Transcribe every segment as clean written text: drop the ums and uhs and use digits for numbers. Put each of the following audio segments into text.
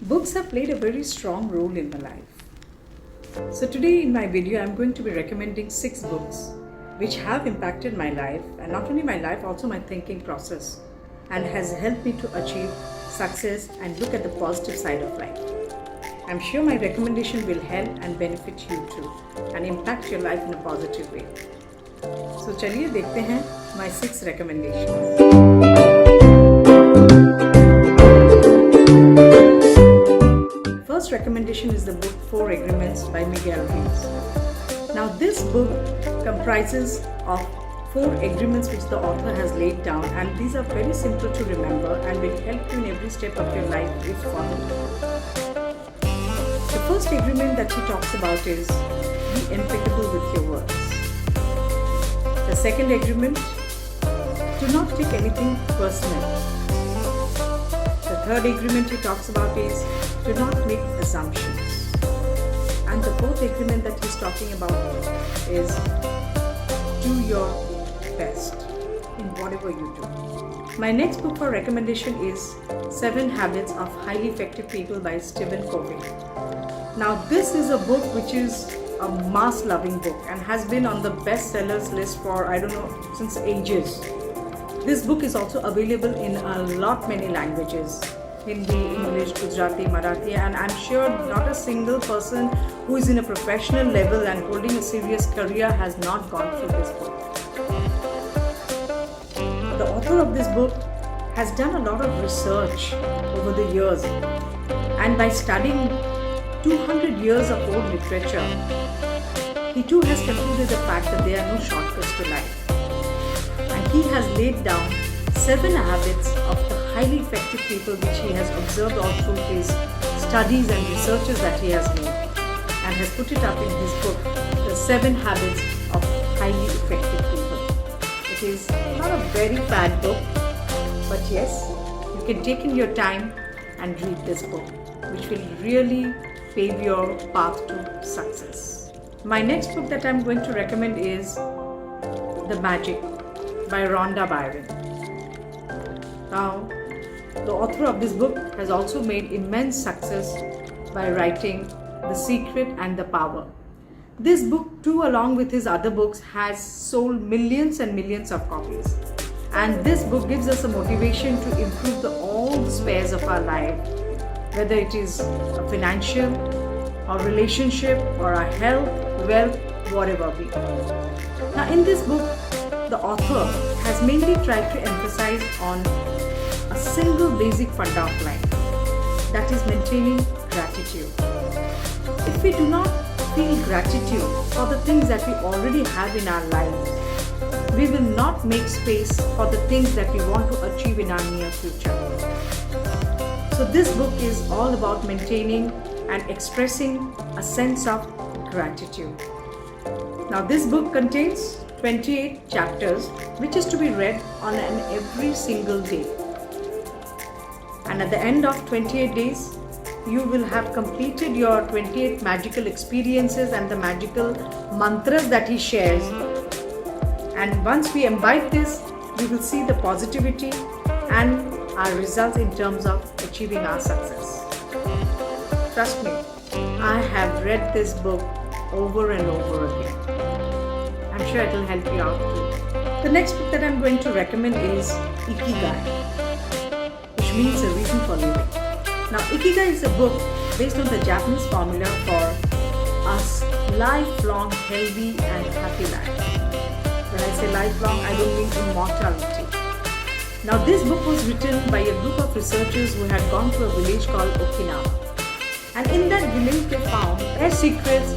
Books have played a very strong role in my life. So today in my video, I'm going to be recommending 6 books which have impacted my life, and not only my life, also my thinking process, and has helped me to achieve success and look at the positive side of life. I'm sure my recommendation will help and benefit you too and impact your life in a positive way. So चलिए देखते हैं my 6 recommendations. First recommendation is the book 4 Agreements by Miguel Ruiz. Now this book comprises of 4 agreements which the author has laid down, and these are very simple to remember and will help you in every step of your life if followed. The first agreement that he talks about is be impeccable with your words. The second agreement, do not take anything personal. The third agreement he talks about is do not make assumptions. And the fourth agreement that he's talking about is do your best in whatever you do. My next book for recommendation is 7 Habits of Highly Effective People by Stephen Covey. Now this is a book which is a mass loving book and has been on the bestsellers list for since ages. This book is also available in a lot many languages: Hindi, English, Gujarati, Marathi, and I'm sure not a single person who is in a professional level and holding a serious career has not gone through this book. The author of this book has done a lot of research over the years, and by studying 200 years of old literature, he too has concluded the fact that there are no shortcuts to life. And he has laid down 7 habits of the highly effective people which he has observed all through his studies and researches that he has made, and has put it up in his book, The 7 Habits of Highly Effective People. It is not a very bad book, but yes, you can take in your time and read this book, which will really pave your path to success. My next book that I'm going to recommend is The Magic by Rhonda Byrne. Now, the author of this book has also made immense success by writing The Secret and the Power. This book too, along with his other books, has sold millions and millions of copies. And this book gives us a motivation to improve all the spheres of our life, whether it is a financial or relationship or our health, wealth, whatever be. Now in this book, the author has mainly tried to emphasize on a single basic funda of life, that is maintaining gratitude. If we do not feel gratitude for the things that we already have in our lives, we will not make space for the things that we want to achieve in our near future. So this book is all about maintaining and expressing a sense of gratitude. Now this book contains 28 chapters which is to be read on every single day. And at the end of 28 days, you will have completed your 28 magical experiences and the magical mantras that he shares. And once we imbibe this, we will see the positivity and our results in terms of achieving our success. Trust me, I have read this book over and over again. I'm sure it will help you out too. The next book that I'm going to recommend is Ikigai, which means a reason for living. Now, Ikigai is a book based on the Japanese formula for a lifelong, healthy and happy life. When I say lifelong, I don't mean immortality. Now, this book was written by a group of researchers who had gone to a village called Okinawa. And in that village, they found their secrets,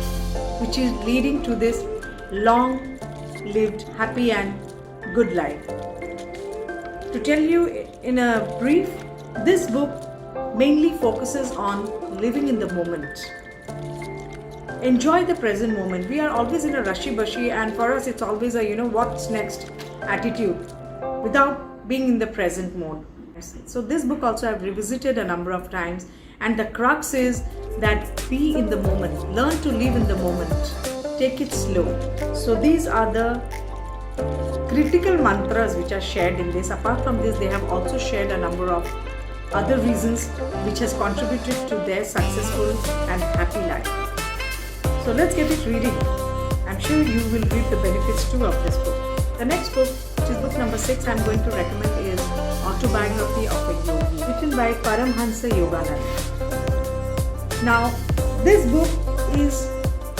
which is leading to this long-lived, happy and good life. To tell you in a brief, this book mainly focuses on living in the moment. Enjoy the present moment. We are always in a rushy-bushy, and for us it's always a what's next attitude without being in the present mode. So this book also I've revisited a number of times, and the crux is that be in the moment. Learn to live in the moment. Take it slow. So these are the critical mantras which are shared in this. Apart from this, they have also shared a number of other reasons which has contributed to their successful and happy life. So let's get it reading. I'm sure you will reap the benefits too of this book. The next book, which is book number 6, I'm going to recommend is Autobiography of a Yogi, written by Paramhansa Yogananda. Now, this book is,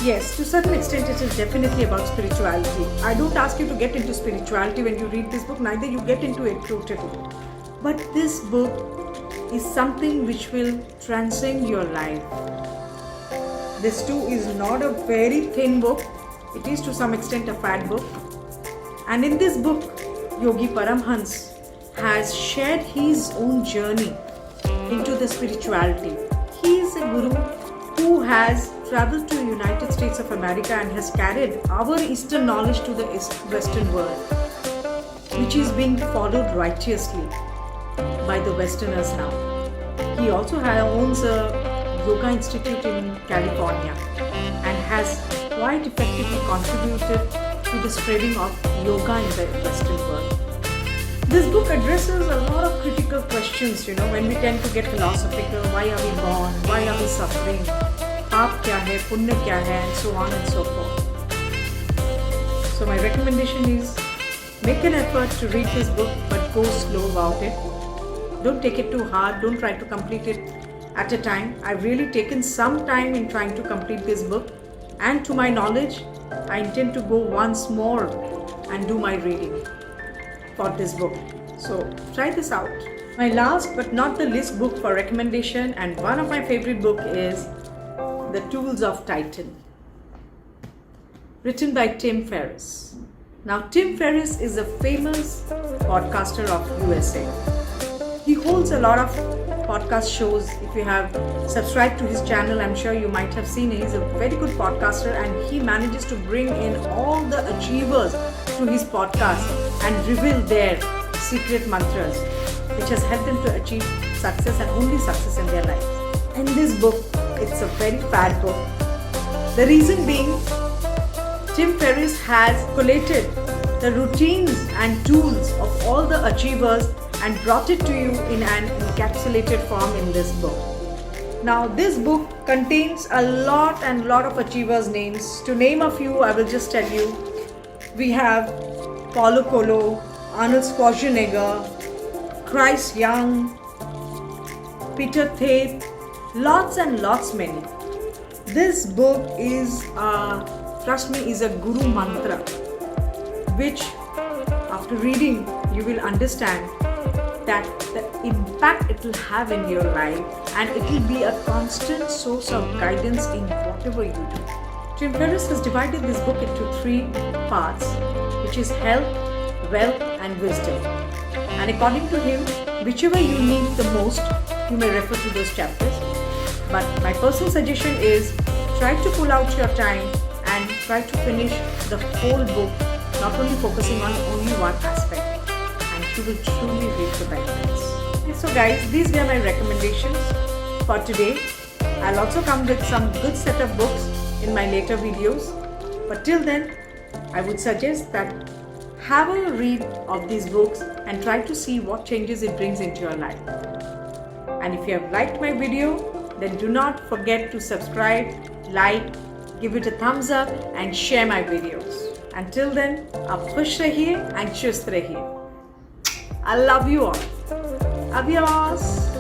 yes, to a certain extent it is definitely about spirituality. I don't ask you to get into spirituality when you read this book, neither you get into it totally. But this book is something which will transcend your life. This too is not a very thin book. It is to some extent a fat book. And in this book, Yogi Paramhans has shared his own journey into the spirituality. He is a guru who has traveled to the United States of America and has carried our Eastern knowledge to the Western world, which is being followed righteously by the Westerners now. He also owns a yoga institute in California and has quite effectively contributed to the spreading of yoga in the Western world. This book addresses a lot of critical questions, when we tend to get philosophical. Why are we born? Why are we suffering? Paap kya hai? Punya kya hai? And so on and so forth. So my recommendation is make an effort to read this book, but go slow about it. Don't take it too hard. Don't try to complete it at a time. I've really taken some time in trying to complete this book. And to my knowledge, I intend to go once more and do my reading for this book. So try this out. My last but not the least book for recommendation and one of my favorite book is The Tools of Titan, written by Tim Ferriss. Now Tim Ferriss is a famous podcaster of USA. He holds a lot of podcast shows. If you have subscribed to his channel, I'm sure you might have seen it. He's a very good podcaster and he manages to bring in all the achievers to his podcast and reveal their secret mantras which has helped them to achieve success and only success in their lives. And this book, it's a very fat book. The reason being, Tim Ferriss has collated the routines and tools of all the achievers and brought it to you in an encapsulated form in this book. Now this book contains a lot of achievers' names. To name a few, I will just tell you. We have Paulo Coelho, Arnold Schwarzenegger, Chris Young, Peter Tate, lots and lots many. This book is, trust me, is a guru mantra, which after reading you will understand that the impact it will have in your life and it will be a constant source of guidance in whatever you do. Tim Ferriss has divided this book into 3 parts, which is health, wealth and wisdom. And according to him, whichever you need the most, you may refer to those chapters. But my personal suggestion is try to pull out your time and try to finish the whole book, not only focusing on only one aspect. You will truly reap the benefits. So guys, these were my recommendations for today. I'll also come with some good set of books in my later videos. But till then, I would suggest that have a read of these books and try to see what changes it brings into your life. And if you have liked my video, then do not forget to subscribe, like, give it a thumbs up and share my videos. Until then, आप खुश रहिए and चुस्त रहिए. I love you all. Adios.